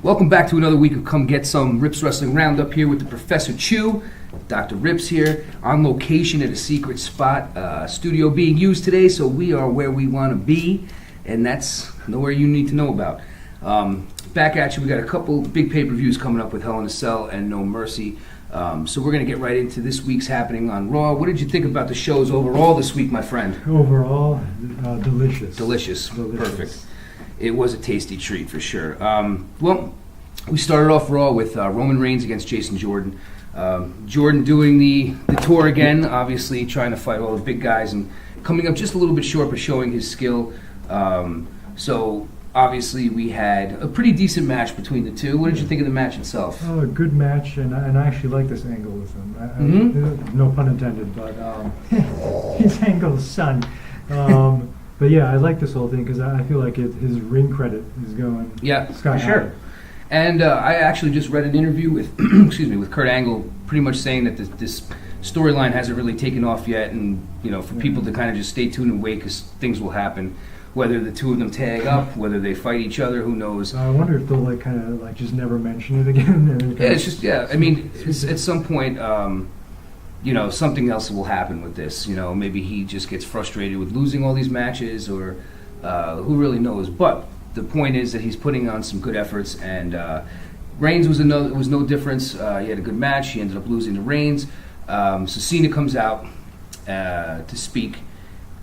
Welcome back to another week of Come Get Some Ripps Wrestling Roundup here with the Professor Chew, Dr. Ripps here, on location at a secret spot, studio being used today, so we are where we want to be, and that's nowhere you need to know about. Back at you, we got a couple big pay-per-views coming up with Hell in a Cell and No Mercy, so we're going to get right into this week's happening on Raw. What did you think about the shows overall this week, my friend? Overall, delicious. Delicious. Perfect. It was a tasty treat for sure. Well, we started off Raw with Roman Reigns against Jason Jordan. Jordan doing the tour again, obviously trying to fight all the big guys and coming up just a little bit short, but showing his skill. So obviously we had a pretty decent match between the two. What did you think of the match itself? Oh, a good match, and I actually like this angle with him. No pun intended, but his angle's son. But yeah, I like this whole thing because I feel like his ring credit is going sky high. Sure. And I actually just read an interview with with Kurt Angle, pretty much saying that this storyline hasn't really taken off yet, and for people to kind of just stay tuned and wait because things will happen. Whether the two of them tag up, whether they fight each other, who knows? I wonder if they'll kind of just never mention it again. I mean, at some point. Something else will happen with this. Maybe he just gets frustrated with losing all these matches, or who really knows. But the point is that he's putting on some good efforts, and Reigns was no difference. He had a good match. He ended up losing to Reigns. So Cena comes out to speak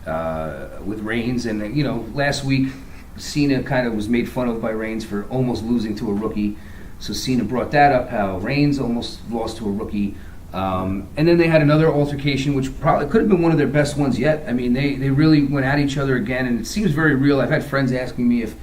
with Reigns, and last week Cena kind of was made fun of by Reigns for almost losing to a rookie. So Cena brought that up, how Reigns almost lost to a rookie. And then they had another altercation, which probably could have been one of their best ones yet. I mean, they really went at each other again, and it seems very real. I've had friends asking me if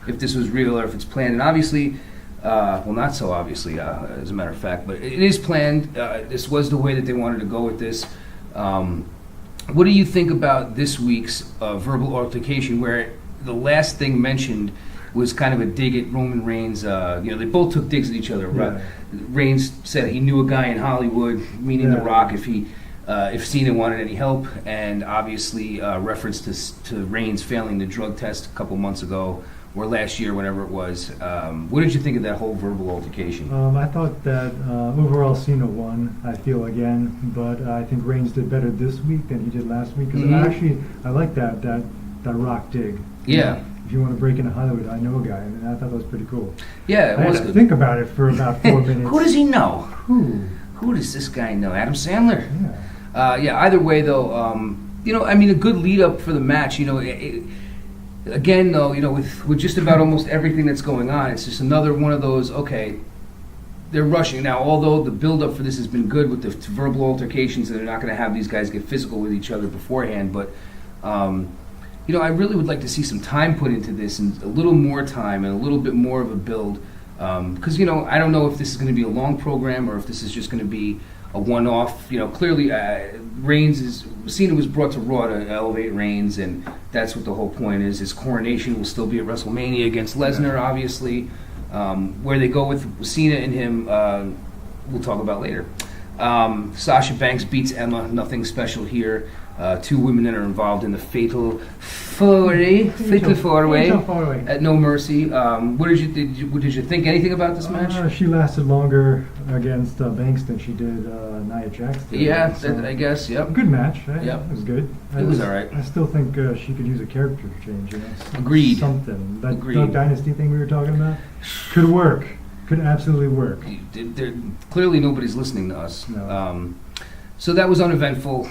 this was real or if it's planned, and obviously, well, not so obviously, as a matter of fact, but it is planned. This was the way that they wanted to go with this. What do you think about this week's verbal altercation, where the last thing mentioned was kind of a dig at Roman Reigns? They both took digs at each other. Yeah. Reigns said he knew a guy in Hollywood, meaning The Rock, if Cena wanted any help, and obviously reference to Reigns failing the drug test a couple months ago, or last year, whenever it was. What did you think of that whole verbal altercation? I thought that overall Cena won, I feel, again, but I think Reigns did better this week than he did last week, because I like that Rock dig. Yeah. If you want to break into Hollywood, I know a guy, and I thought that was pretty cool. Yeah, I had to think about it for about 4 minutes. Who does he know? Who does this guy know? Adam Sandler? Yeah. Either way, though, a good lead up for the match. Again, though, with just about almost everything that's going on, it's just another one of those. Okay, they're rushing now. Although the build up for this has been good with the verbal altercations, and they're not going to have these guys get physical with each other beforehand, but. I really would like to see some time put into this, and a little more time and a little bit more of a build. Because, I don't know if this is going to be a long program or if this is just going to be a one-off. Clearly, Cena was brought to Raw to elevate Reigns, and that's what the whole point is. His coronation will still be at WrestleMania against Lesnar, obviously. Where they go with Cena and him, we'll talk about later. Sasha Banks beats Emma. Nothing special here. Two women that are involved in the fatal four-way at No Mercy. What did you think anything about this match? She lasted longer against Banks than she did Nia Jax. Yeah, I guess. Yep. Good match. Right? Yep. It was good. It was all right. I still think she could use a character change. Agreed. Something. That Dog Dynasty thing we were talking about could work. Could absolutely work. Clearly, nobody's listening to us. No. So that was uneventful.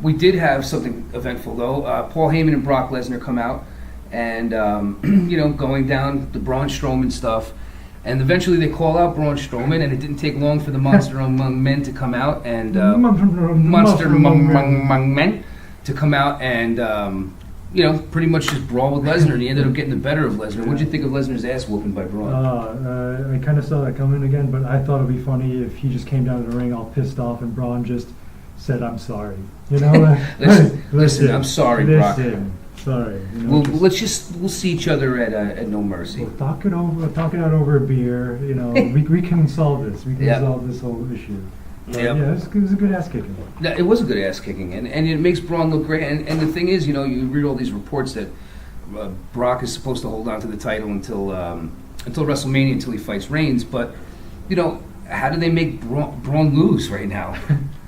We did have something eventful, though. Paul Heyman and Brock Lesnar come out and, going down the Braun Strowman stuff. And eventually they call out Braun Strowman, and it didn't take long for the Monster Among Men to come out, and Monster Among Men to come out and, pretty much just brawl with Lesnar, and he ended up getting the better of Lesnar. What did you think of Lesnar's ass whooping by Braun? I kind of saw that coming again, but I thought it would be funny if he just came down to the ring all pissed off and Braun just said, "I'm sorry." Listen, I'm sorry, Brock. Sorry. We'll see each other at No Mercy. We'll talk it out over a beer. We can solve this. We can solve this whole issue. Yeah, it was a good ass kicking. It was a good ass kicking, and it makes Braun look great. And the thing is, you read all these reports that Brock is supposed to hold on to the title until until WrestleMania, until he fights Reigns. But, you know, how do they make Braun lose right now?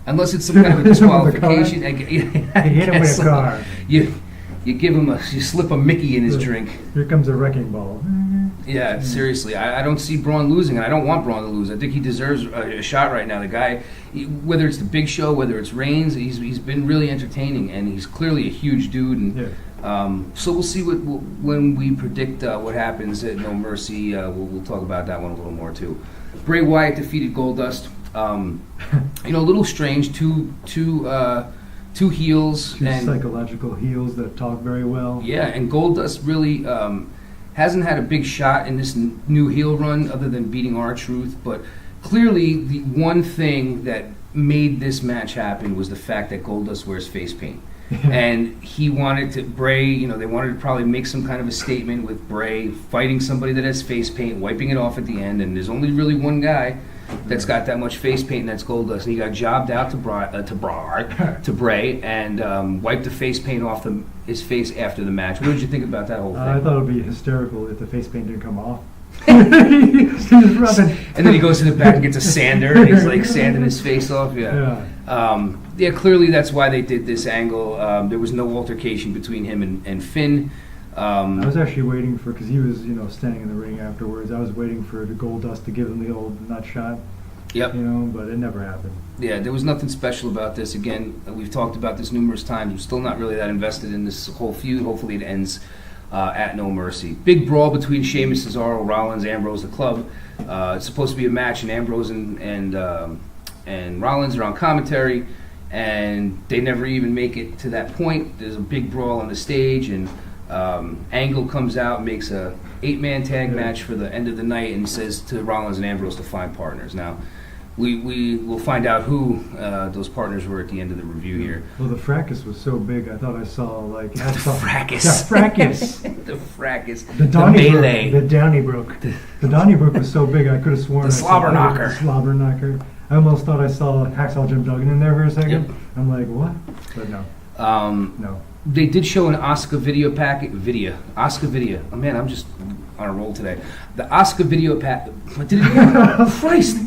Unless it's some kind of a disqualification. You hit him with a car. You give him you slip a Mickey in his drink. Here comes a wrecking ball. Yeah, seriously, I don't see Braun losing, and I don't want Braun to lose. I think he deserves a shot right now. The guy, whether it's the Big Show, whether it's Reigns, he's been really entertaining, and he's clearly a huge dude. And so we'll see when we predict what happens at No Mercy. We'll talk about that one a little more too. Bray Wyatt defeated Goldust. You know, a little strange. Two heels. Two and psychological heels that talk very well. Yeah, and Goldust really hasn't had a big shot in this new heel run other than beating R-Truth, but clearly the one thing that made this match happen was the fact that Goldust wears face paint. And he wanted to, Bray, you know, they wanted to probably make some kind of a statement with Bray fighting somebody that has face paint, wiping it off at the end, and there's only really one guy that's got that much face paint, and that's Goldust. And he got jobbed out to Bray and wiped the face paint off his face after the match. What did you think about that whole thing? I thought it would be hysterical if the face paint didn't come off. And then he goes to the back and gets a sander, and he's like sanding his face off. Yeah, clearly that's why they did this angle. There was no altercation between him and Finn. I was actually waiting for, because he was, you know, standing in the ring afterwards. I was waiting for the Goldust to give him the old nut shot. Yep. You know, but it never happened. Yeah, there was nothing special about this. Again, we've talked about this numerous times. I'm still not really that invested in this whole feud. Hopefully it ends at No Mercy. Big brawl between Sheamus, Cesaro, Rollins, Ambrose, the Club. It's supposed to be a match, and Ambrose and Rollins are on commentary, and they never even make it to that point. There's a big brawl on the stage, and Angle comes out, makes a 8-man tag match for the end of the night, and says to Rollins and Ambrose to find partners. Now, we will find out who those partners were at the end of the review here. Well, the fracas was so big, I thought I saw like the fracas. The fracas. The fracas. The melee. The Donnybrook. The Donnybrook was so big, I could have sworn. The slobber knocker. The slobber knocker. I almost thought I saw Hacksaw Jim Duggan in there for a second. Yep. I'm like, what? But no. No. They did show an Oscar video packet. Oscar video. Oh man, I'm just on a roll today. The Oscar video packet. What did it again? Christ.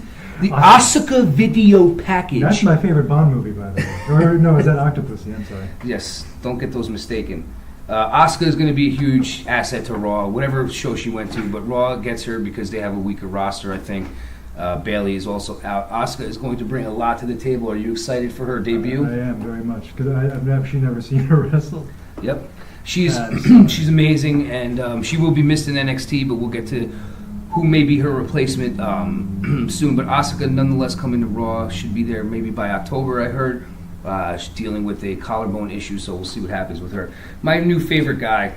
The Oscar video package. That's my favorite Bond movie, by the way. Or no, is that Octopussy? I'm sorry. Yes, don't get those mistaken. Asuka is going to be a huge asset to Raw, whatever show she went to, but Raw gets her because they have a weaker roster, I think. Bailey is also out. Asuka is going to bring a lot to the table. Are you excited for her debut? I am very much, because I've actually never seen her wrestle. Yep. She's she's amazing, and she will be missed in NXT, but we'll get to who may be her replacement soon. But Asuka, nonetheless, coming to Raw, should be there maybe by October, I heard. She's dealing with a collarbone issue, so we'll see what happens with her. My new favorite guy,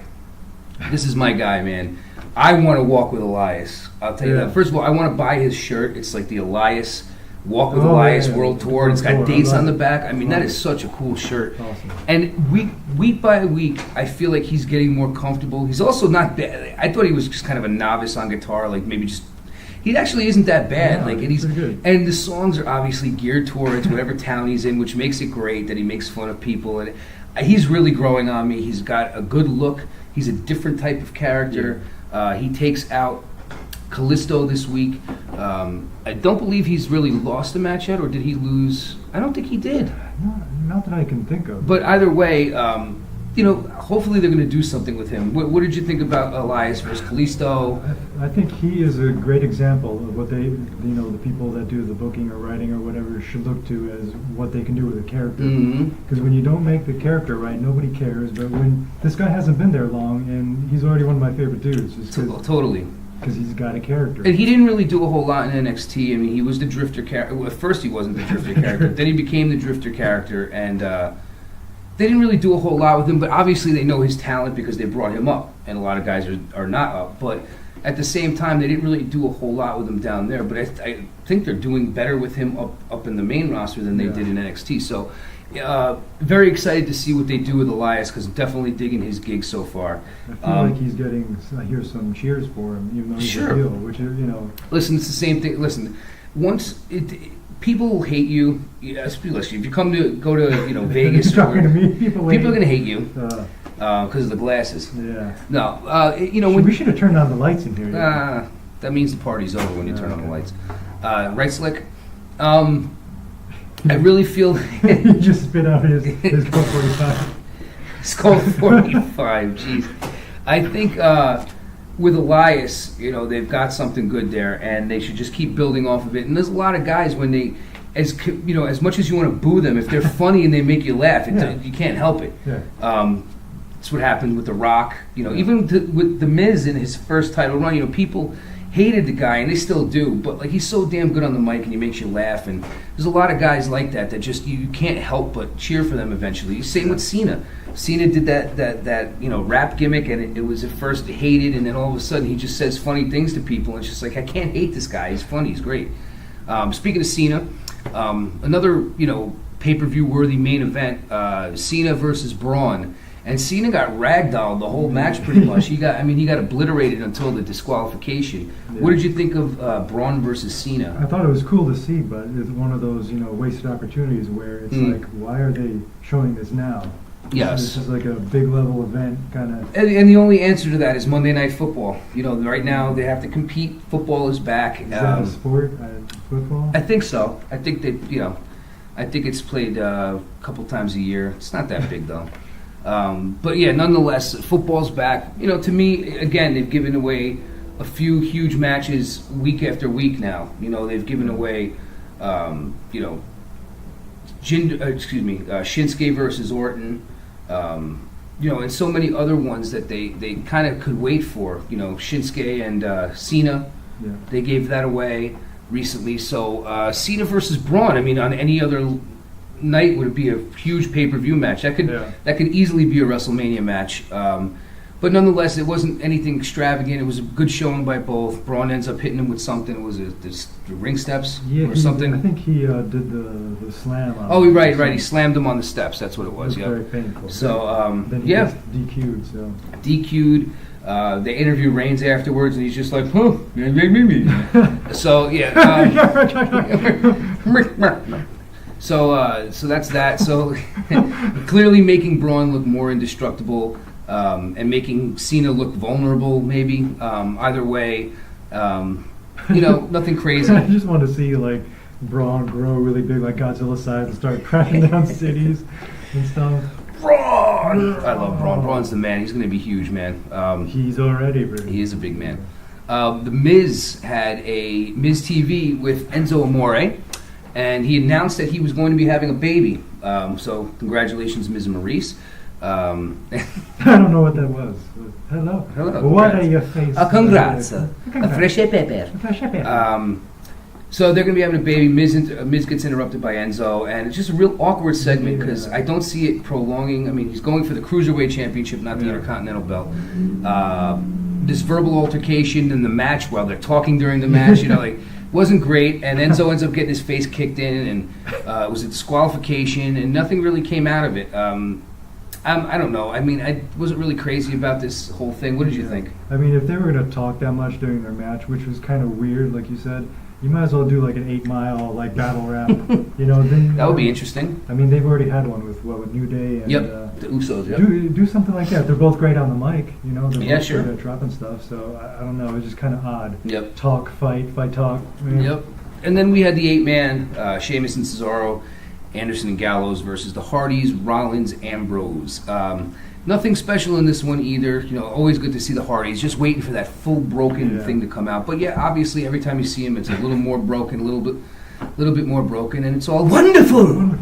this is my guy, man. I want to walk with Elias. I'll tell you that. First of all, I want to buy his shirt. It's like the Elias Walk with Elias World Tour. It's got dates on the back. I mean, that is such a cool shirt. Awesome. And week by week, I feel like he's getting more comfortable. He's also not bad. I thought he was just kind of a novice on guitar, like maybe just. He actually isn't that bad. Yeah, like, and he's good. And the songs are obviously geared towards whatever town he's in, which makes it great that he makes fun of people. And he's really growing on me. He's got a good look. He's a different type of character. He takes out Callisto this week. I don't believe he's really lost a match yet, or did he lose? I don't think he did. Not that I can think of. But either way, hopefully they're going to do something with him. What did you think about Elias versus Callisto? I think he is a great example of what they, the people that do the booking or writing or whatever should look to as what they can do with a character. Because when you don't make the character right, nobody cares. But when this guy hasn't been there long, and he's already one of my favorite dudes. Totally. Because he's got a character. And he didn't really do a whole lot in NXT. I mean, he was the Drifter character. Well, at first he wasn't the Drifter character. Then he became the Drifter character, and they didn't really do a whole lot with him. But obviously they know his talent because they brought him up, and a lot of guys are not up. But at the same time, they didn't really do a whole lot with him down there. But I think they're doing better with him up in the main roster than they did in NXT. So very excited to see what they do with Elias, because I'm definitely digging his gig so far. I feel like he's getting, I hear some cheers for him, even though he's a heel, which is, Listen, it's the same thing. Listen, people will hate you. Listen, if you go to Vegas, talking to me, people are going to hate you because of the glasses. Yeah. No, we should have turned on the lights in here. That means the party's over when you turn on the lights. Right, Slick? I really feel... He just spit out his Colt 45. It's called 45, jeez. I think with Elias, they've got something good there, and they should just keep building off of it. And there's a lot of guys when they... as much as you want to boo them, if they're funny and they make you laugh, you can't help it. Yeah. That's what happened with The Rock. Even with The Miz in his first title run, people hated the guy, and they still do. But he's so damn good on the mic, and he makes you laugh. And there's a lot of guys like that just you can't help but cheer for them eventually. Same with Cena. Cena did that rap gimmick, and it was at first hated, and then all of a sudden he just says funny things to people, and it's just I can't hate this guy. He's funny. He's great. Speaking of Cena. Another, pay-per-view worthy main event, Cena versus Braun, and Cena got ragdolled the whole match pretty much. He got obliterated until the disqualification. Yeah. What did you think of Braun versus Cena? I thought it was cool to see, but it's one of those wasted opportunities where it's why are they showing this now? Yes. This is like a big level event kind of. And the only answer to that is Monday Night Football. Right now they have to compete. Football is back. Is that a sport? Football? I think so. I think that I think it's played a couple times a year. It's not that big though. But yeah, nonetheless, football's back. To me, again, they've given away a few huge matches week after week now. They've given away, Shinsuke versus Orton. And so many other ones that they kind of could wait for. Shinsuke and Cena, they gave that away recently. So Cena versus Braun. On any other night would be a huge pay-per-view match. That could easily be a WrestleMania match. But nonetheless, it wasn't anything extravagant. It was a good showing by both. Braun ends up hitting him with something. Was it the ring steps or something? I think he did the slam. Right. He slammed him on the steps. That's what it was. It was very painful. So, then he gets DQ'd. So DQ'd. They interview Reigns afterwards, and he's just like, "Huh, So So that's that. So clearly making Braun look more indestructible. And making Cena look vulnerable, maybe. Either way, nothing crazy. I just want to see Braun grow really big, like Godzilla size, and start crashing down cities and stuff. Braun! I love Braun. Braun's the man. He's going to be huge, man. He's already big. He is a big man. The Miz had a Miz TV with Enzo Amore, and he announced that he was going to be having a baby. So congratulations, Miz and Maurice. I don't know what that was. Hello. What are your faces? Congrats. A fresh pepper. So they're going to be having a baby. Miz gets interrupted by Enzo, and it's just a real awkward segment because I don't see it prolonging. He's going for the Cruiserweight Championship, not the Intercontinental belt. This verbal altercation in the match while they're talking during the match, wasn't great, and Enzo ends up getting his face kicked in, and it was a disqualification, and nothing really came out of it. I don't know. I wasn't really crazy about this whole thing. What did you think? If they were going to talk that much during their match, which was kind of weird, like you said, you might as well do an 8 mile battle rap. Then that would be interesting. They've already had one with New Day and the Usos. Yep. Do something like that. They're both great on the mic. They're both sure. good at dropping stuff. So I don't know. It's just kind of odd. Yep. Talk, fight, talk. Yep. And then we had the 8-man, Sheamus and Cesaro, Anderson and Gallows versus the Hardys, Rollins, Ambrose. Nothing special in this one either. Always good to see the Hardys. Just waiting for that full broken thing to come out. But yeah, obviously every time you see him, it's a little more broken, a little bit more broken, and it's all wonderful.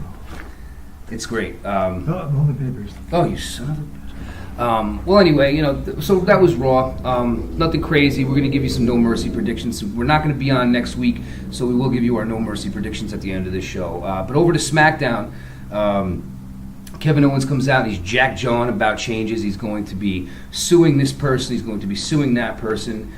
It's great. All the papers. Oh, you son of a bitch. Well, anyway, so that was Raw. Nothing crazy. We're going to give you some No Mercy predictions. We're not going to be on next week, so we will give you our No Mercy predictions at the end of this show. But over to SmackDown, Kevin Owens comes out. He's jack-jawing about changes. He's going to be suing this person. He's going to be suing that person.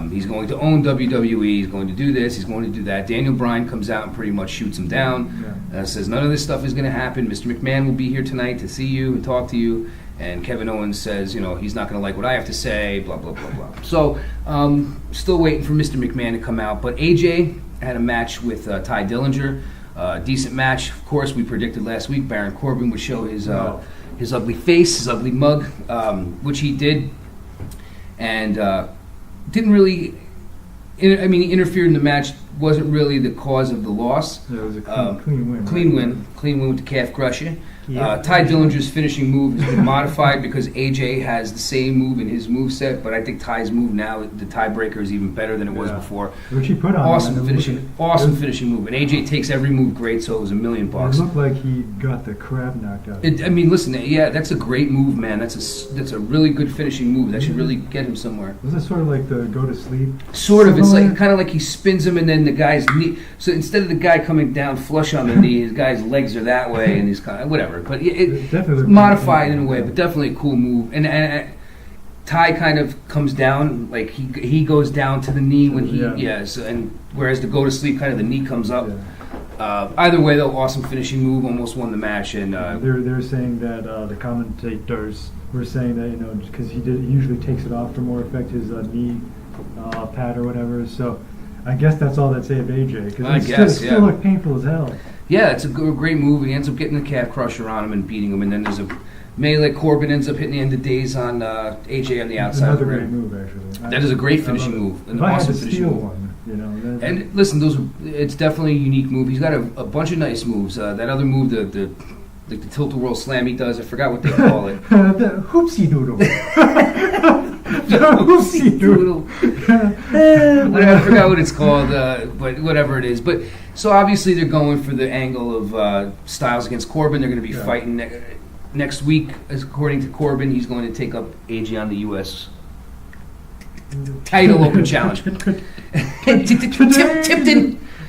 He's going to own WWE. He's going to do this. He's going to do that. Daniel Bryan comes out and pretty much shoots him down. Says none of this stuff is going to happen. Mr. McMahon will be here tonight to see you and talk to you. And Kevin Owens says, he's not going to like what I have to say, blah, blah, blah, blah. So, still waiting for Mr. McMahon to come out. But AJ had a match with Ty Dillinger. Decent match. Of course, we predicted last week Baron Corbin would show his ugly face, his ugly mug, which he did. And didn't really he interfered in the match. Wasn't really the cause of the loss. Yeah, it was a clean win. Clean right? win. Clean win with the calf crusher. Yeah. Ty Dillinger's finishing move has been modified because AJ has the same move in his moveset, but I think Ty's move now, the tiebreaker, is even better than it was before. Which he put on. Awesome finishing move. And AJ takes every move great, so it was $1 million. It looked like he got the crap knocked out. Listen, that's a great move, man. That's a really good finishing move. That should really get him somewhere. Was it sort of like the go to sleep? Sort of. It's like kind of like he spins him, and then the guy's knee. So instead of the guy coming down flush on the knee, his guy's legs are that way, and he's kind of whatever. But it's modified in a way, but definitely a cool move. And Ty kind of comes down, like he goes down to the knee when and whereas the go to sleep, kind of the knee comes up. Yeah. Either way, though, awesome finishing move, almost won the match. And they're saying that the commentators were saying that because he usually takes it off for more effect, his knee pad or whatever. So I guess that's all that saved AJ because it still looked painful as hell. Yeah, it's a great move. He ends up getting the calf crusher on him and beating him, and then there's a melee. Corbin ends up hitting the end of days on AJ on the outside. Another great move, actually. That is a great finishing move. An awesome finishing move. And listen, it's definitely a unique move. He's got a bunch of nice moves. That other move, the tilt-a-whirl slam he does, I forgot what they call it. The hoopsie doodle. Hoopsie doodle. I forgot what it's called, but whatever it is. But so obviously they're going for the angle of Styles against Corbin. They're going to be fighting next week. According to Corbin, he's going to take up AJ on the U.S. title open challenge. Tipton.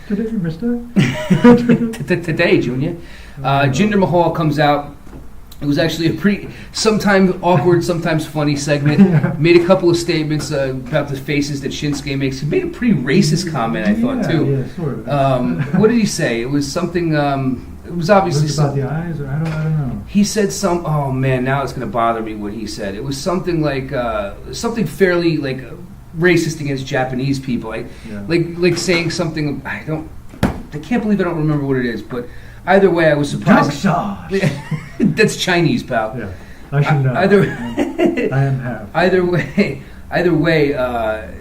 Today, mister. Today, Junior. Jinder Mahal comes out. It was actually sometimes awkward, sometimes funny segment. Made a couple of statements about the faces that Shinsuke makes. He made a pretty racist comment, I thought, too. Yeah, sort of. What did he say? It was something. It was obviously about the eyes, or I don't know. He said some. Oh man, now it's going to bother me what he said. It was something like something fairly like racist against Japanese people. Like saying something. I can't believe I don't remember what it is, but. Either way, I was surprised. That's Chinese, pal. Yeah, I should know. I am half. Either way,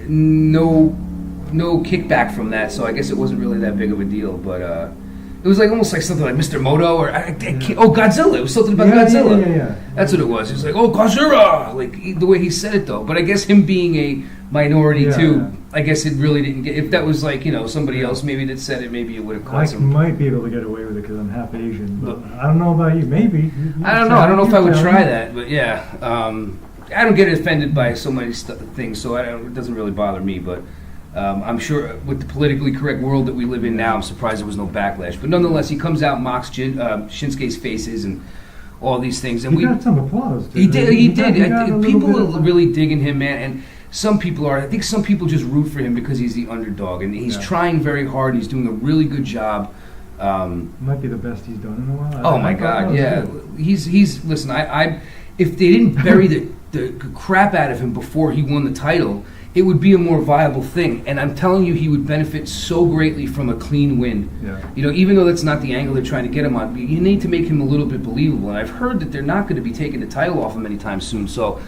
no kickback from that. So I guess it wasn't really that big of a deal. But it was almost like something like Mr. Moto or Godzilla. It was something about Godzilla. Yeah. That's what it was. It was like Godzilla, like the way he said it though. But I guess him being a minority too. I guess it really didn't get. If that was somebody else maybe that said it, maybe it would have caused him. I might be able to get away with it because I'm half Asian, but I don't know about you. Maybe. I don't know. I don't know if I would try that, but yeah. I don't get offended by so many things, so it doesn't really bother me. But I'm sure with the politically correct world that we live in now, I'm surprised there was no backlash. But nonetheless, he comes out, mocks Shinsuke's faces and all these things, and he got some applause. He did. People are really digging him, man, and. Some people are. I think some people just root for him because he's the underdog, and he's trying very hard. And he's doing a really good job. Might be the best he's done in a while. Oh my God, yeah. He's listen. If they didn't bury the crap out of him before he won the title, it would be a more viable thing. And I'm telling you, he would benefit so greatly from a clean win. Yeah. Even though that's not the angle they're trying to get him on, you need to make him a little bit believable. And I've heard that they're not going to be taking the title off him anytime soon. So.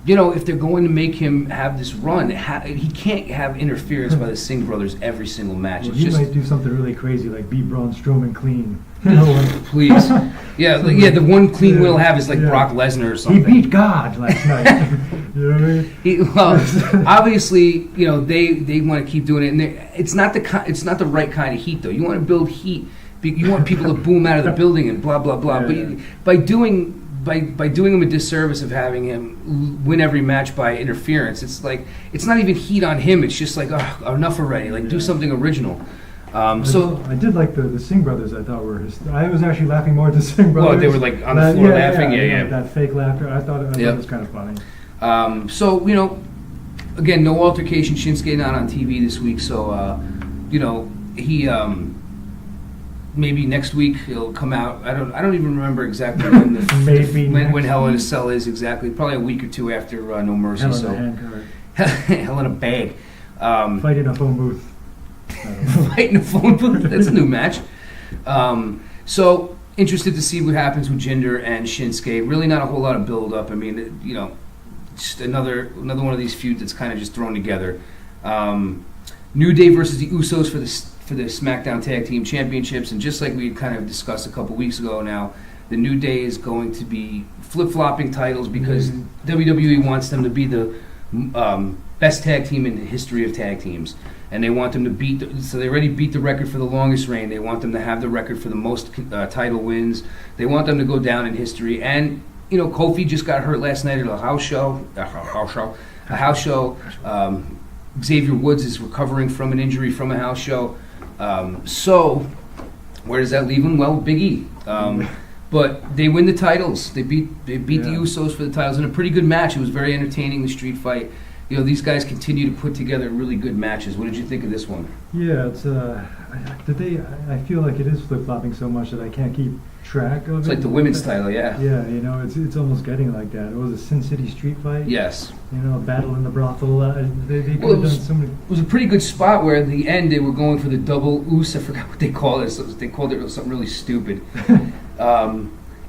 If they're going to make him have this run, he can't have interference by the Singh brothers every single match. Well, he might do something really crazy, like beat Braun Strowman clean. Please. The one clean win he'll have is like Brock Lesnar or something. He beat God last night. You know what I mean? Obviously, they want to keep doing it, and it's not the right kind of heat, though. You want to build heat. You want people to boom out of the building and blah, blah, blah. By doing him a disservice of having him win every match by interference, it's not even heat on him. It's just like, enough already. Do something original. I did like the Singh brothers. I thought I was actually laughing more at the Singh brothers. Well, they were on the floor laughing. That fake laughter. I thought it was kind of funny. Again, no altercation. Shinsuke not on TV this week, so he. Maybe next week he'll come out. I don't even remember exactly when Hell in a Cell is exactly. Probably a week or two after No Mercy. Hell in a Bag. Fight in a phone booth. Fight in a phone booth. That's a new match. So interested to see what happens with Jinder and Shinsuke. Really not a whole lot of build up. I mean, just another one of these feuds that's kind of just thrown together. New Day versus the Usos for the SmackDown Tag Team Championships, and just like we kind of discussed a couple weeks ago now, the New Day is going to be flip-flopping titles because WWE wants them to be the best tag team in the history of tag teams. And they want them to so they already beat the record for the longest reign. They want them to have the record for the most title wins. They want them to go down in history. And, Kofi just got hurt last night at a house show. Xavier Woods is recovering from an injury from a house show. So, where does that leave him? Well, Big E. But they win the titles. They beat the Usos for the titles in a pretty good match. It was very entertaining, the street fight. These guys continue to put together really good matches. What did you think of this one? Yeah, it's I feel like it is flip-flopping so much that I can't keep track of it. It's like the women's title, yeah. Yeah, it's almost getting like that. It was a Sin City street fight. Yes. A battle in the brothel. They could have done so many. It was a pretty good spot where at the end they were going for the double oos. I forgot what they called it. They called it something really stupid.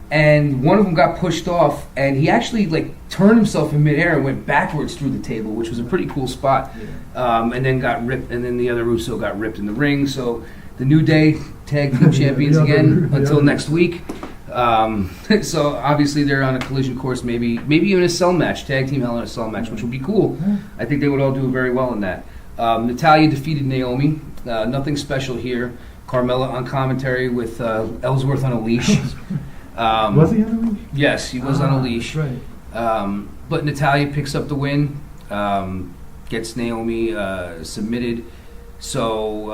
And one of them got pushed off, and he actually turned himself in midair and went backwards through the table, which was a pretty cool spot. Yeah. And then got ripped, and then the other Uso got ripped in the ring. So the New Day tag team champions again until next week. So obviously they're on a collision course, maybe even a cell match, tag team Hell in a Cell match, which would be cool. I think they would all do very well in that. Natalya defeated Naomi. Nothing special here. Carmella on commentary with Ellsworth on a leash. Was he on a leash? Yes, he was on a leash. Right. But Natalya picks up the win, gets Naomi submitted. So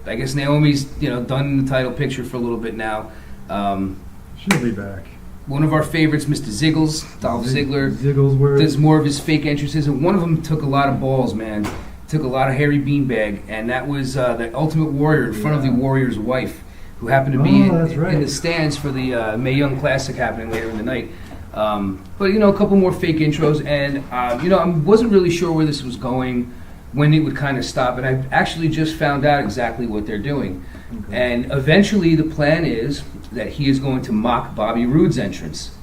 I guess Naomi's done in the title picture for a little bit now. She'll be back. One of our favorites, Mr. Ziggles, Dolph Ziggler, does more of his fake entrances, and one of them took a lot of balls, man. Took a lot of hairy beanbag, and that was the Ultimate Warrior in front of the Warrior's wife, who happened to be in the stands for the Mae Young Classic happening later in the night. But a couple more fake intros, and I wasn't really sure where this was going, when it would kind of stop, and I actually just found out exactly what they're doing. Okay. And eventually the plan is that he is going to mock Bobby Roode's entrance,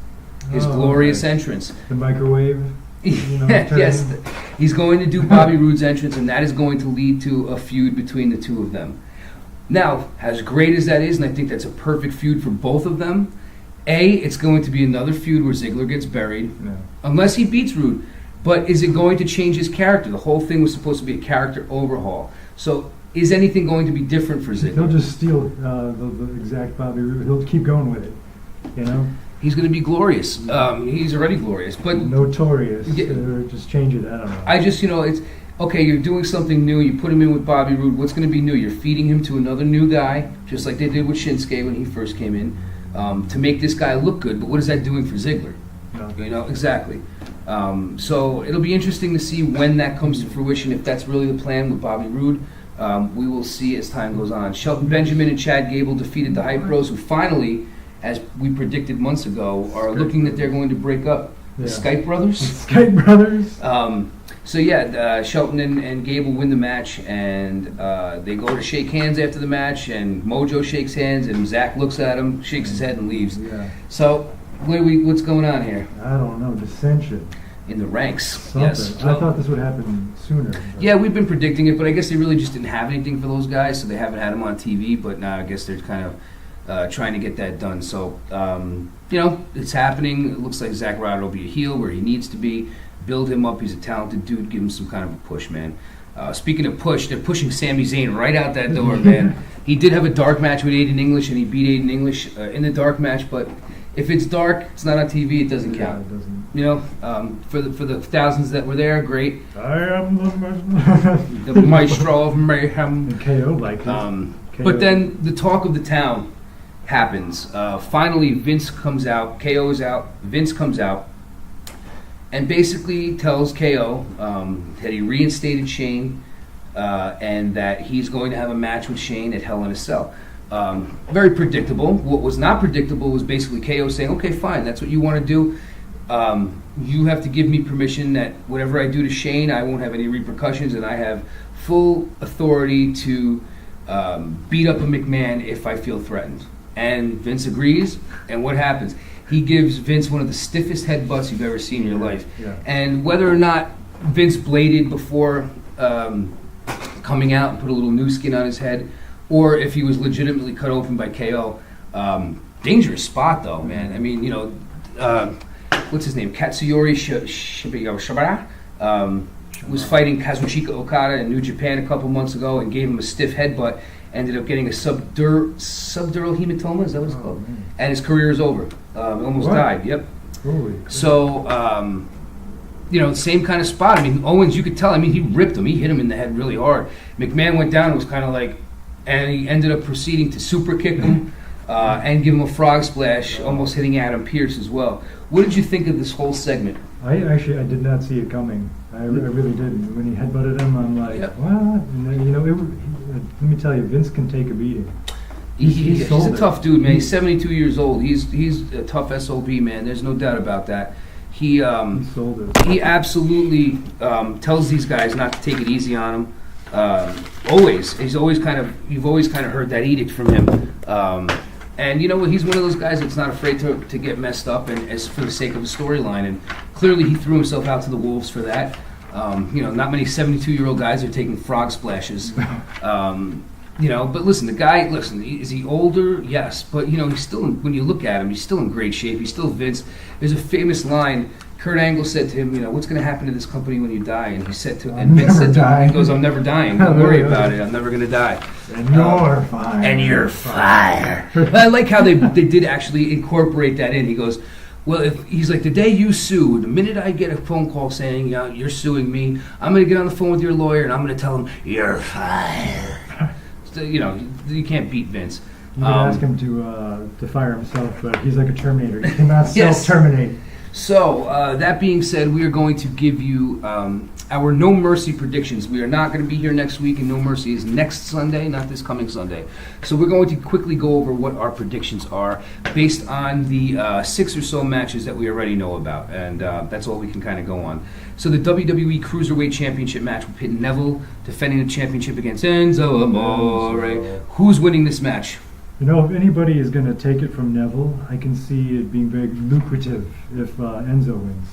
his glorious entrance. The microwave. Yes, he's going to do Bobby Roode's entrance, and that is going to lead to a feud between the two of them. Now, as great as that is, and I think that's a perfect feud for both of them, it's going to be another feud where Ziggler gets buried, unless he beats Roode. But is it going to change his character? The whole thing was supposed to be a character overhaul. So is anything going to be different for Ziggler? He'll just steal the exact Bobby Roode. He'll keep going with it, He's going to be glorious. He's already glorious. But notorious. Or just change it, I don't know. I just, it's... Okay, you're doing something new. You put him in with Bobby Roode. What's going to be new? You're feeding him to another new guy, just like they did with Shinsuke when he first came in, to make this guy look good. But what is that doing for Ziggler? No. Exactly. So it'll be interesting to see when that comes to fruition, if that's really the plan with Bobby Roode. We will see as time goes on. Shelton Benjamin and Chad Gable defeated the Hype Bros, who finally, as we predicted months ago, are looking that they're going to break up. The Skype Brothers? Skype Brothers? So Shelton and Gable win the match, and they go to shake hands after the match, and Mojo shakes hands, and Zach looks at him, shakes his head, and leaves. Yeah. So what's going on here? I don't know. Dissension in the ranks. Something. Yes. I thought this would happen sooner. Yeah, we've been predicting it, but I guess they really just didn't have anything for those guys, so they haven't had them on TV. But now I guess they're kind of trying to get that done. So it's happening. It looks like Zack Ryder will be a heel where he needs to be. Build him up. He's a talented dude. Give him some kind of a push, man. Speaking of push, they're pushing Sami Zayn right out that door, man. He did have a dark match with Aiden English, and he beat Aiden English in the dark match. But if it's dark, it's not on TV. It doesn't count. It doesn't. For the thousands that were there, great. I am the maestro of mayhem. And KO like it. But then the talk of the town happens. Finally, Vince comes out. KO is out. Vince comes out. And basically tells KO that he reinstated Shane and that he's going to have a match with Shane at Hell in a Cell. Very predictable. What was not predictable was basically KO saying, okay, fine, that's what you want to do. You have to give me permission that whatever I do to Shane, I won't have any repercussions, and I have full authority to beat up a McMahon if I feel threatened. And Vince agrees, and what happens? He gives Vince one of the stiffest headbutts you've ever seen in your life. Yeah. And whether or not Vince bladed before coming out and put a little new skin on his head, or if he was legitimately cut open by KO. Dangerous spot though, man. I mean, what's his name? Katsuyori Shibara was fighting Kazuchika Okada in New Japan a couple months ago and gave him a stiff headbutt. Ended up getting a subdural hematoma, is that what it's called? Man. And his career is over. Almost What? died, yep. Holy crap. So, same kind of spot. I mean, Owens, you could tell, he ripped him. He hit him in the head really hard. McMahon went down and was kind of like, and he ended up proceeding to super kick him and give him a frog splash, almost hitting Adam Pearce as well. What did you think of this whole segment? I did not see it coming. I really didn't. When he headbutted him, I'm like, Yep. what? And, let me tell you, Vince can take a beating. He's sold a it. tough dude, man. He's 72 years old. He's a tough SOB, man. There's no doubt about that. He sold it. he absolutely tells these guys not to take it easy on him. You've always kind of heard that edict from him. And you know what? He's one of those guys that's not afraid to get messed up, and as for the sake of a storyline. And clearly, he threw himself out to the wolves for that. Not many 72-year-old guys are taking frog splashes. But listen, the guy. Is he older? Yes, but he's still. When you look at him, he's still in great shape. He's still Vince. There's a famous line. Kurt Angle said to him, what's going to happen to this company when you die? And he said to, and Vince said to him, he goes, I'm never dying. Don't worry about it. I'm never going to die. And you're fired. And you're fired. I like how they did actually incorporate that in. He goes, well, he's like, the day you sue, the minute I get a phone call saying, you're suing me, I'm going to get on the phone with your lawyer and I'm going to tell him, you're fired. So, you can't beat Vince. You could ask him to fire himself, but he's like a Terminator. He cannot self-terminate. So, that being said, we are going to give you our No Mercy predictions. We are not going to be here next week, and No Mercy is next Sunday, not this coming Sunday. So we're going to quickly go over what our predictions are based on the 6 or so matches that we already know about, and that's all we can kind of go on. So the WWE Cruiserweight Championship match will pit Neville defending the championship against Enzo Amore. Who's winning this match? If anybody is going to take it from Neville, I can see it being very lucrative if Enzo wins.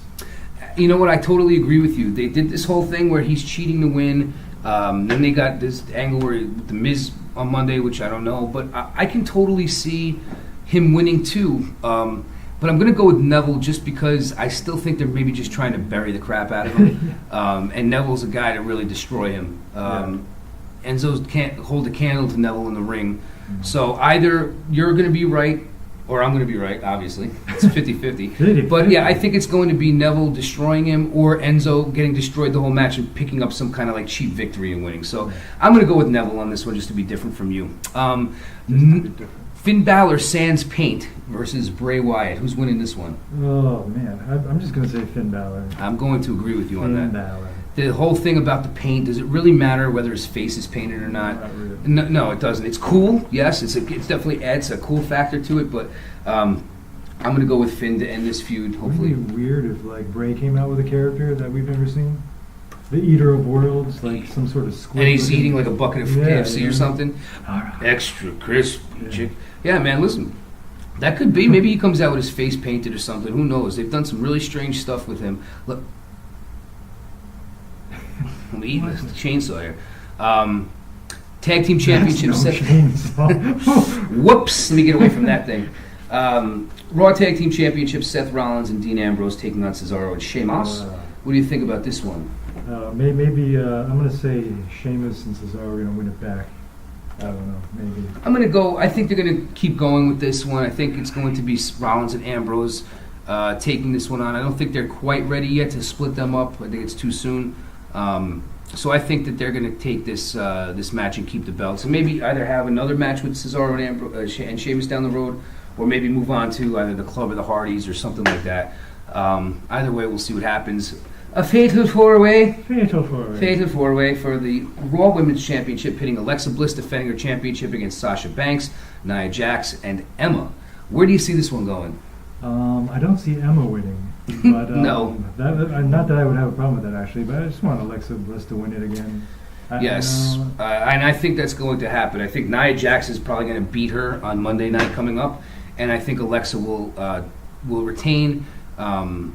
You know what? I totally agree with you. They did this whole thing where he's cheating to win. Then they got this angle where the Miz on Monday, which I don't know, but I can totally see him winning too. But I'm going to go with Neville just because I still think they're maybe just trying to bury the crap out of him. And Neville's a guy to really destroy him. Enzo can't hold a candle to Neville in the ring. So either you're going to be right or I'm going to be right, obviously. It's 50-50. But yeah, I think it's going to be Neville destroying him or Enzo getting destroyed the whole match and picking up some kind of like cheap victory and winning. So I'm going to go with Neville on this one just to be different from you. Finn Balor sans paint versus Bray Wyatt. Who's winning this one? Oh, man. I'm just going to say Finn Balor. I'm going to agree with you on that. Finn Balor. The whole thing about the paint, does it really matter whether his face is painted or not? Not really. No, it doesn't. It's cool, yes. It definitely adds a cool factor to it, but I'm going to go with Finn to end this feud, hopefully. Wouldn't it be weird if Bray came out with a character that we've never seen? The Eater of Worlds, like some sort of squid. And he's eating like a bucket of KFC or something. All right. Extra crispy chicken. Yeah, man, listen. That could be. Maybe he comes out with his face painted or something. Who knows? They've done some really strange stuff with him. Look. I'm eating the chainsaw here. Tag team championship. Whoops! Let me get away from that thing. Raw tag team championship. Seth Rollins and Dean Ambrose taking on Cesaro and Sheamus. What do you think about this one? Maybe I'm going to say Sheamus and Cesaro are going to win it back. I don't know. Maybe. I'm going to go. I think they're going to keep going with this one. I think it's going to be Rollins and Ambrose taking this one on. I don't think they're quite ready yet to split them up. I think it's too soon. So I think that they're going to take this match and keep the belts, and maybe either have another match with Cesaro and Sheamus down the road, or maybe move on to either the Club or the Hardys or something like that. Either way, we'll see what happens. A fatal four-way for the Raw Women's Championship, pitting Alexa Bliss defending her championship against Sasha Banks, Nia Jax, and Emma. Where do you see this one going? I don't see Emma winning. But, No. Not that I would have a problem with that, actually, but I just want Alexa Bliss to win it again. Yes, and I think that's going to happen. I think Nia Jax is probably going to beat her on Monday night coming up, and I think Alexa will retain. I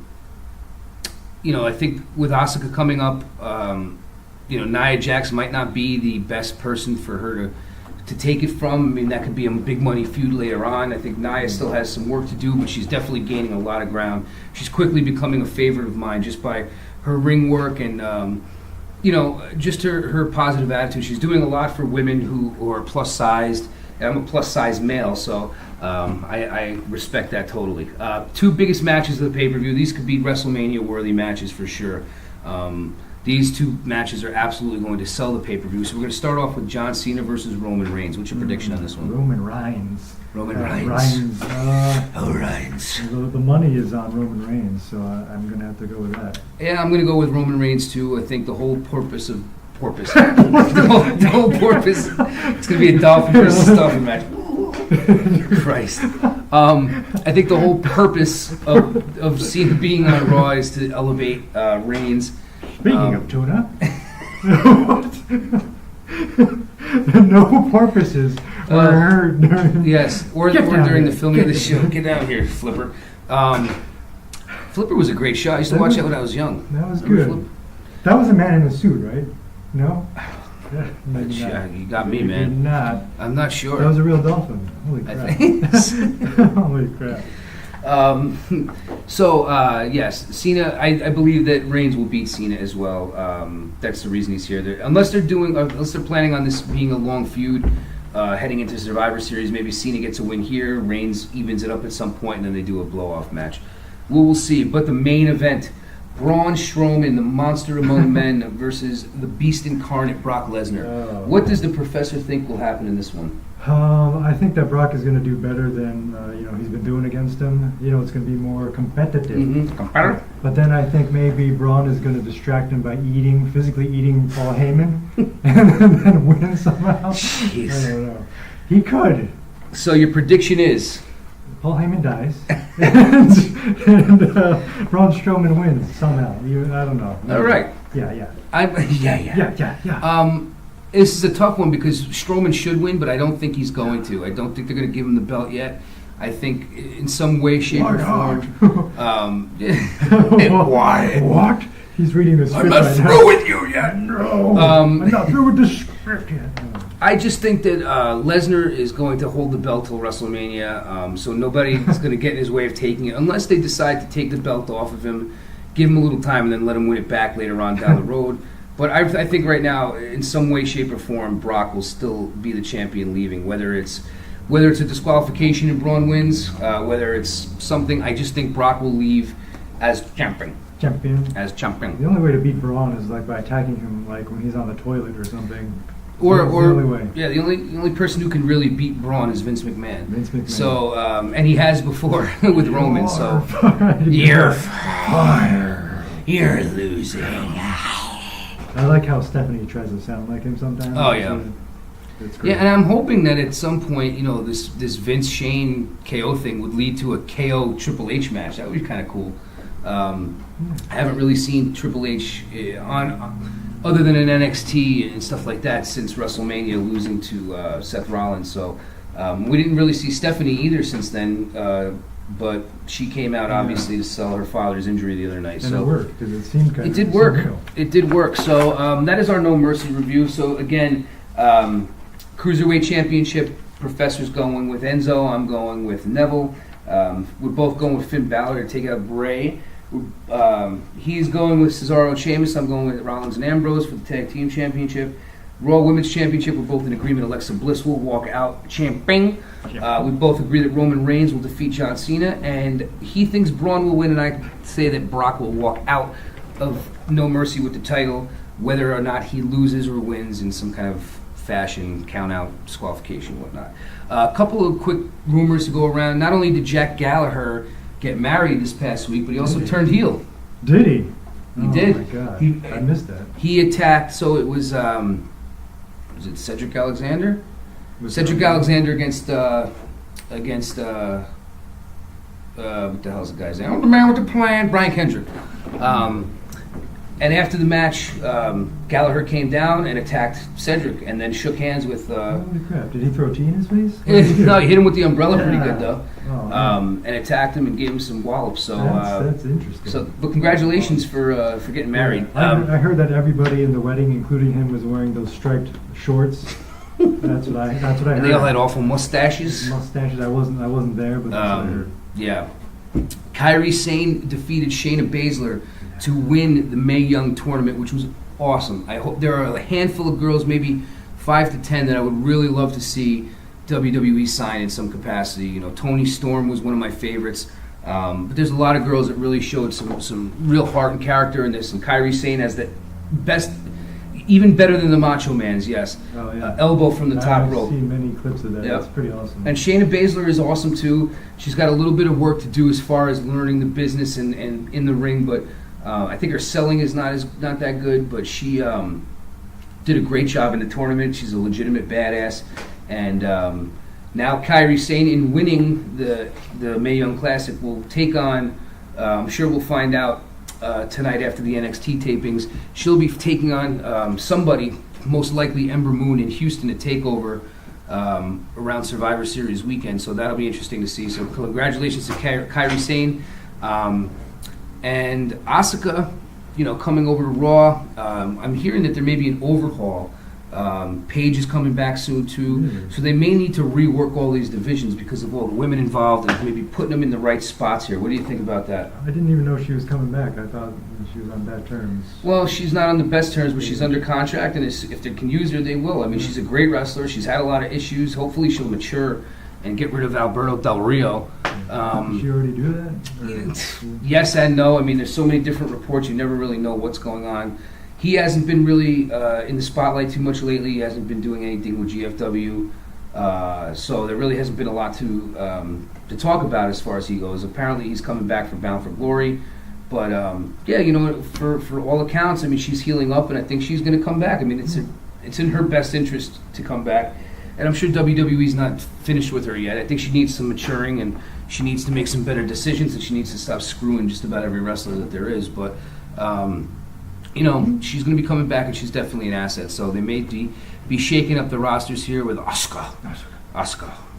think with Asuka coming up, Nia Jax might not be the best person for her to take it from. I mean, that could be a big money feud later on. I think Nia still has some work to do, but she's definitely gaining a lot of ground. She's quickly becoming a favorite of mine just by her ring work and just her positive attitude. She's doing a lot for women who are plus sized. I'm a plus size male, so I respect that totally. Two biggest matches of the pay-per-view. These could be WrestleMania worthy matches for sure. These two matches are absolutely going to sell the pay-per-view. So we're going to start off with John Cena versus Roman Reigns. What's your prediction on this one? Roman Reigns. Reigns. Reigns. The money is on Roman Reigns, so I'm going to have to go with that. Yeah, I'm going to go with Roman Reigns too. I think the whole purpose, the whole purpose, it's going to be a Dolphin versus Dolphin match. Christ. I think the whole purpose of Cena being on Raw is to elevate Reigns. Speaking of tuna, no purposes were heard during. Yes, or during the filming of the show. Get down here, Flipper. Flipper was a great show. I used to watch that when I was young. That was good. That was a man in a suit, right? No? Maybe not. You got me, man. Not. I'm not sure. That was a real dolphin. Holy crap. I think. Holy crap. Yes, Cena. I believe that Reigns will beat Cena as well. That's the reason he's here. Unless they're planning on this being a long feud, heading into Survivor Series. Maybe Cena gets a win here. Reigns evens it up at some point, and then they do a blow-off match. We'll see. But the main event: Braun Strowman, the monster among men, versus the beast incarnate Brock Lesnar. Oh. What does the professor think will happen in this one? I think that Brock is going to do better than he's been doing against him. It's going to be more competitive. Mm-hmm. But then I think maybe Braun is going to distract him by physically eating Paul Heyman, and then win somehow. Jeez. I don't know. He could. So your prediction is? Paul Heyman dies, and Braun Strowman wins somehow. I don't know. All right. Yeah. Yeah. This is a tough one because Strowman should win, but I don't think he's going to. I don't think they're going to give him the belt yet. I think in some way, shape, or form. Why? What? He's reading the script. I'm not through with you yet. No. I'm not through with the script yet. I just think that Lesnar is going to hold the belt till WrestleMania, so nobody is going to get in his way of taking it unless they decide to take the belt off of him, give him a little time, and then let him win it back later on down the road. But I think right now, in some way, shape, or form, Brock will still be the champion leaving. Whether it's a disqualification and Braun wins, whether it's something, I just think Brock will leave as champion. As champion. The only way to beat Braun is by attacking him when he's on the toilet or something. Or the only way. Yeah, the only person who can really beat Braun is Vince McMahon. So and he has before with Roman. So you're fired. You're losing. I like how Stephanie tries to sound like him sometimes. Oh yeah. It's great. Yeah, and I'm hoping that at some point, this Vince Shane KO thing would lead to a KO Triple H match. That would be kind of cool. I haven't really seen Triple H on other than in NXT and stuff like that since WrestleMania losing to Seth Rollins. So we didn't really see Stephanie either since then. But she came out obviously to sell her father's injury the other night. And it worked because it seemed kind of. It did work. It did work. So that is our No Mercy review. So again, Cruiserweight Championship, Professor's going with Enzo. I'm going with Neville. We're both going with Finn Balor to take out Bray. He's going with Cesaro and Sheamus. I'm going with Rollins and Ambrose for the Tag Team Championship. Raw Women's Championship, we're both in agreement. Alexa Bliss will walk out champion. We both agree that Roman Reigns will defeat John Cena, and he thinks Braun will win, and I say that Brock will walk out of No Mercy with the title, whether or not he loses or wins in some kind of fashion, count-out, disqualification, whatnot. A couple of quick rumors to go around. Not only did Jack Gallagher get married this past week, but he also turned heel. Did he? He did. Oh my God, I missed that. He attacked, so it was it Cedric Alexander? Alexander against what the hell's the guy's name? Oh, the man with the plan, Brian Kendrick. And after the match, Gallagher came down and attacked Cedric, and then shook hands with. Holy crap! Did he throw tea in his face? What did he do? No, he hit him with the umbrella pretty good though, Oh, and attacked him and gave him some wallops. So that's interesting. So, but congratulations for getting married. I heard that everybody in the wedding, including him, was wearing those striped shorts. That's what I heard. And they all had awful mustaches. Mustaches. I wasn't there, but that's what I heard. Yeah. Kairi Sane defeated Shayna Baszler to win the Mae Young tournament, which was awesome. I hope there are a handful of girls, maybe 5 to 10, that I would really love to see WWE sign in some capacity. You know, Toni Storm was one of my favorites. But there's a lot of girls that really showed some real heart and character in this. And Kairi Sane has the best, even better than the Macho Man's, yes. Oh, yeah. Elbow from the top rope. I've seen many clips of that. Yeah. It's pretty awesome. And Shayna Baszler is awesome too. She's got a little bit of work to do as far as learning the business and in the ring, but I think her selling is not that good. But she did a great job in the tournament. She's a legitimate badass. And now Kairi Sane, in winning the Mae Young Classic, will take on. I'm sure we'll find out tonight after the NXT tapings. She'll be taking on somebody, most likely Ember Moon in Houston, to take over around Survivor Series weekend. So that'll be interesting to see. So congratulations to Kairi Sane. And Asuka, coming over to Raw. I'm hearing that there may be an overhaul. Paige is coming back soon too, so they may need to rework all these divisions because of all the women involved and maybe putting them in the right spots here. What do you think about that? I didn't even know she was coming back. I thought she was on bad terms. Well, she's not on the best terms, but she's under contract, and if they can use her, they will. I mean, she's a great wrestler. She's had a lot of issues. Hopefully, she'll mature and get rid of Alberto Del Rio. Did she already do that? Yes and no. I mean, there's so many different reports. You never really know what's going on. He hasn't been really in the spotlight too much lately. He hasn't been doing anything with GFW. So there really hasn't been a lot to talk about as far as he goes. Apparently he's coming back for Bound for Glory. But, for all accounts, I mean, she's healing up, and I think she's going to come back. I mean, it's in her best interest to come back. And I'm sure WWE's not finished with her yet. I think she needs some maturing, and she needs to make some better decisions, and she needs to stop screwing just about every wrestler that there is. But... she's going to be coming back, and she's definitely an asset. So they may be shaking up the rosters here with Asuka.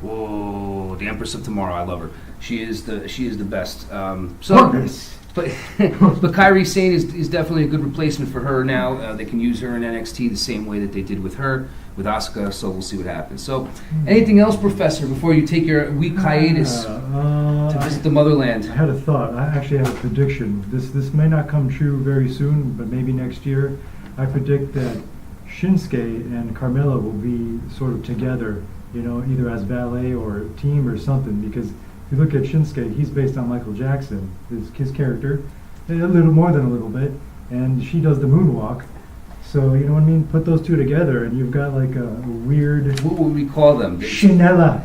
Whoa, the Empress of Tomorrow. I love her. She is the best. But Kairi Sane is definitely a good replacement for her now. They can use her in NXT the same way that they did with her, with Asuka. So we'll see what happens. So, anything else, Professor, before you take your week hiatus to visit the motherland? I had a thought. I actually have a prediction. This may not come true very soon, but maybe next year. I predict that Shinsuke and Carmella will be sort of together, either as valet or a team or something, because if you look at Shinsuke, he's based on Michael Jackson, his character, a little more than a little bit, and she does the moonwalk. So, you know what I mean? Put those two together, and you've got like a weird... What would we call them? Shinella.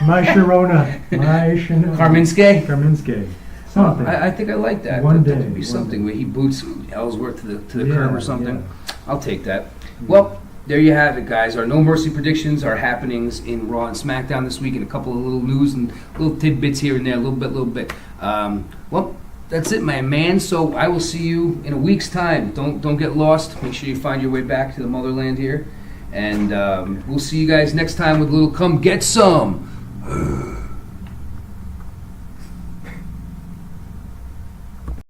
My Sharona. My Shinella. Carminske? Something. I think I like that. One that day. could be something where he boots Ellsworth to the curb or something. Yeah. I'll take that. Well, there you have it, guys. Our No Mercy predictions, our happenings in Raw and SmackDown this week, and a couple of little news and little tidbits here and there, a little bit. Well, that's it, my man. So I will see you in a week's time. Don't get lost. Make sure you find your way back to the motherland here. And we'll see you guys next time with a little Come Get Some.